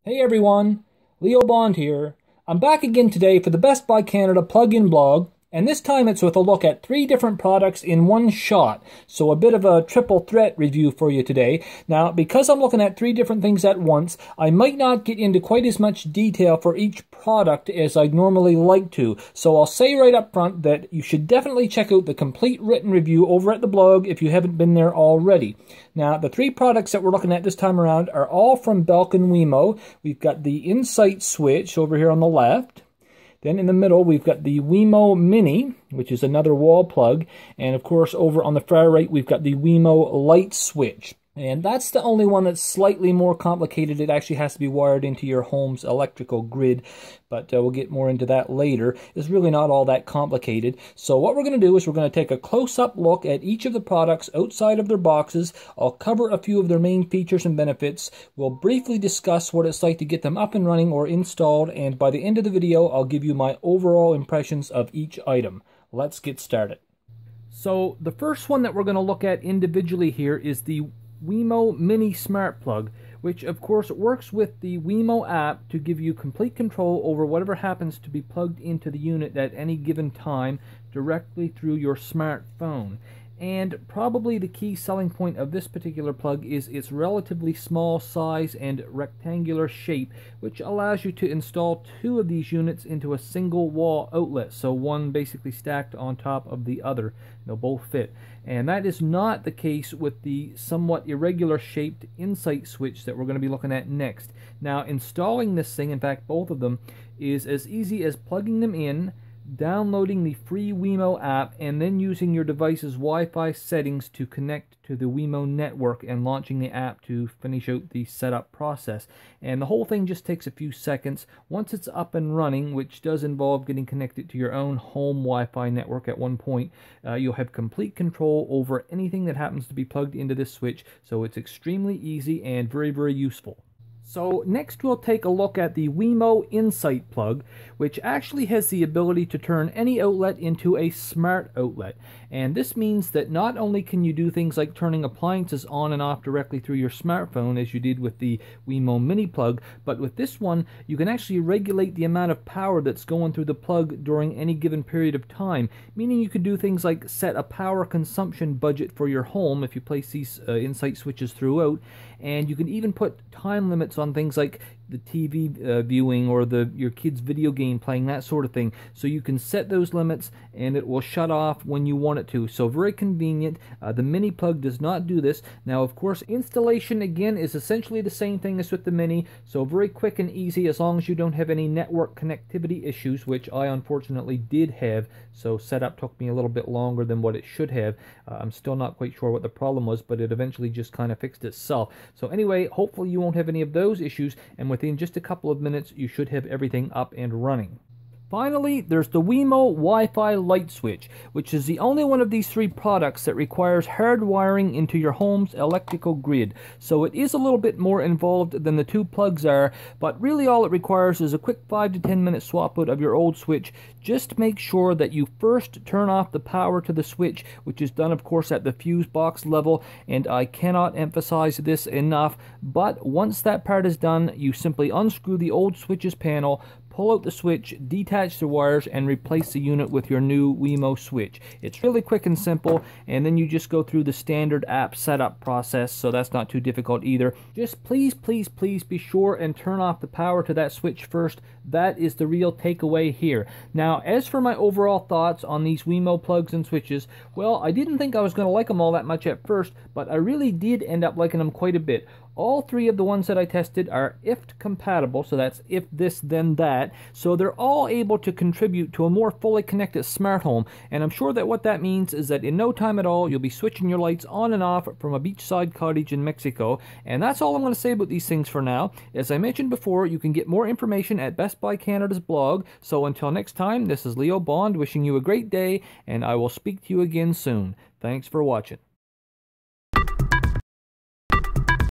Hey everyone, Leo Bond here. I'm back again today for the Best Buy Canada plug-in blog, and this time it's with a look at 3 different products in one shot. So a bit of a triple threat review for you today. Now, because I'm looking at 3 different things at once, I might not get into quite as much detail for each product as I'd normally like to. So I'll say right up front that you should definitely check out the complete written review over at the blog if you haven't been there already. Now, the 3 products that we're looking at this time around are all from Belkin Wemo. We've got the Insight switch over here on the left. Then in the middle, we've got the Wemo Mini, which is another wall plug. And of course, over on the far right, we've got the Wemo Light switch. And that's the only one that's slightly more complicated. It actually has to be wired into your home's electrical grid, but we'll get more into that later. It's really not all that complicated. So what we're going to do is we're going to take a close-up look at each of the products outside of their boxes. I'll cover a few of their main features and benefits. We'll briefly discuss what it's like to get them up and running or installed, and by the end of the video, I'll give you my overall impressions of each item. Let's get started. So the first one that we're going to look at individually here is the Wemo Mini Smart Plug, which of course works with the Wemo app to give you complete control over whatever happens to be plugged into the unit at any given time directly through your smartphone. And probably the key selling point of this particular plug is its relatively small size and rectangular shape, which allows you to install 2 of these units into a single wall outlet, so one basically stacked on top of the other. They'll both fit. And that is not the case with the somewhat irregular shaped Insight switch that we're going to be looking at next. Now, installing this thing, in fact both of them, is as easy as plugging them in, downloading the free Wemo app, and then using your device's Wi-Fi settings to connect to the Wemo network and launching the app to finish out the setup process. And the whole thing just takes a few seconds. Once it's up and running, which does involve getting connected to your own home Wi-Fi network at one point, you'll have complete control over anything that happens to be plugged into this switch. So it's extremely easy and very, very useful. So next we'll take a look at the Wemo Insight plug, which actually has the ability to turn any outlet into a smart outlet. And this means that not only can you do things like turning appliances on and off directly through your smartphone as you did with the Wemo Mini plug, but with this one you can actually regulate the amount of power that's going through the plug during any given period of time, meaning you could do things like set a power consumption budget for your home if you place these Insight switches throughout, and you can even put time limits on things like the TV viewing or your kid's video game playing, that sort of thing. So you can set those limits and it will shut off when you want it to. So very convenient. The Mini plug does not do this. Now, of course, installation again is essentially the same thing as with the Mini. So very quick and easy as long as you don't have any network connectivity issues, which I unfortunately did have. So setup took me a little bit longer than what it should have. I'm still not quite sure what the problem was, but it eventually just kind of fixed itself. So anyway, hopefully you won't have any of those issues, and within just a couple of minutes you should have everything up and running. Finally, there's the Wemo Wi-Fi light switch, which is the only one of these 3 products that requires hard wiring into your home's electrical grid. So it is a little bit more involved than the 2 plugs are, but really all it requires is a quick 5 to 10 minute swap out of your old switch. Just make sure that you first turn off the power to the switch, which is done of course at the fuse box level, and I cannot emphasize this enough, but once that part is done, you simply unscrew the old switch's panel, pull out the switch, detach the wires, and replace the unit with your new Wemo switch. It's really quick and simple, and then you just go through the standard app setup process, so that's not too difficult either. Just please, please, please be sure and turn off the power to that switch first. That is the real takeaway here. Now, as for my overall thoughts on these Wemo plugs and switches, well, I didn't think I was going to like them all that much at first, but I really did end up liking them quite a bit. All 3 of the ones that I tested are IFT compatible, so that's if this then that, so they're all able to contribute to a more fully connected smart home, and I'm sure that what that means is that in no time at all you'll be switching your lights on and off from a beachside cottage in Mexico. And that's all I'm going to say about these things for now. As I mentioned before, you can get more information at Best Buy Canada's blog, so until next time, this is Leo Bond wishing you a great day, and I will speak to you again soon. Thanks for watching.